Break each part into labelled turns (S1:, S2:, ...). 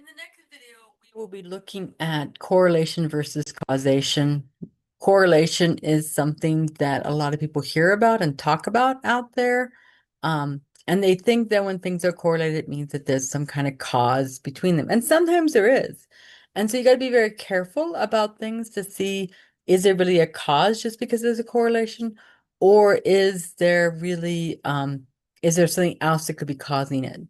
S1: In the next video, we will be looking at correlation versus causation. Correlation is something that a lot of people hear about and talk about out there. And they think that when things are correlated, it means that there's some kind of cause between them. And sometimes there is. And so you got to be very careful about things to see, is there really a cause just because there's a correlation? Or is there something else that could be causing it?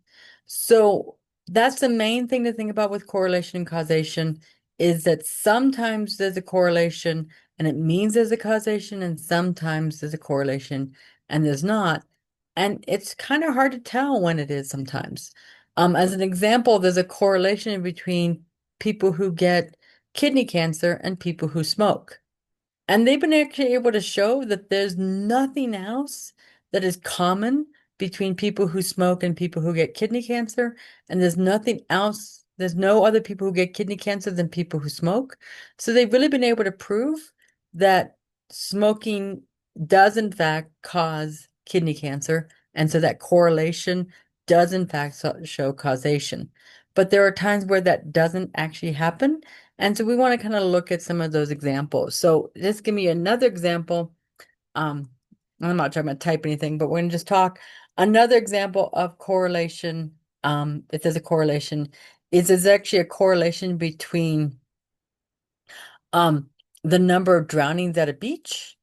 S1: So that's the main thing to think about with correlation and causation is that sometimes there's a correlation and it means there's a causation, and sometimes there's a correlation and there's not. And it's kind of hard to tell when it is sometimes. As an example, there's a correlation between people who get kidney cancer and people who smoke. And they've been actually able to show that there's nothing else that is common between people who smoke and people who get kidney cancer. And there's no other people who get kidney cancer than people who smoke. So they've really been able to prove that smoking does in fact cause kidney cancer. And so that correlation does in fact show causation. But there are times where that doesn't actually happen. And so we want to kind of look at some of those examples. So just give me another example. Um, I'm not trying to type anything, but we're going to just talk. Another example of correlation, if there's a correlation, is there's actually a correlation between um, the number of drownings at a beach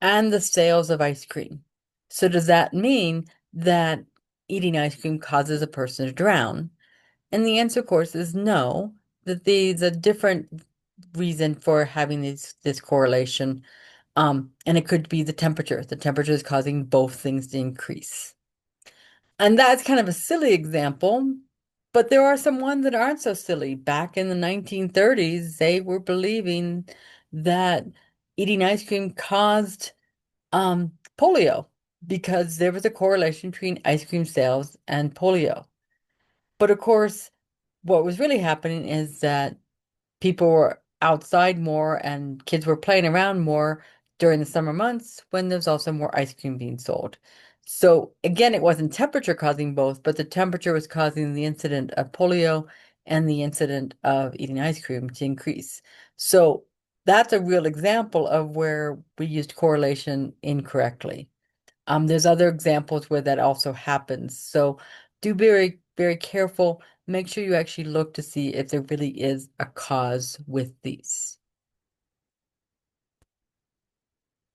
S1: and the sales of ice cream. So does that mean that eating ice cream causes a person to drown? And the answer, of course, is no, that there's a different reason for having this correlation. And it could be the temperature. The temperature is causing both things to increase. And that's kind of a silly example, but there are some ones that aren't so silly. Back in the 1930s, they were believing that eating ice cream caused polio because there was a correlation between ice cream sales and polio. But of course, what was really happening is that people were outside more and kids were playing around more during the summer months when there's also more ice cream being sold. So again, it wasn't temperature causing both, but the temperature was causing the incident of polio and the incident of eating ice cream to increase. So that's a real example of where we used correlation incorrectly. There's other examples where that also happens. So do be very, very careful. Make sure you actually look to see if there really is a cause with these.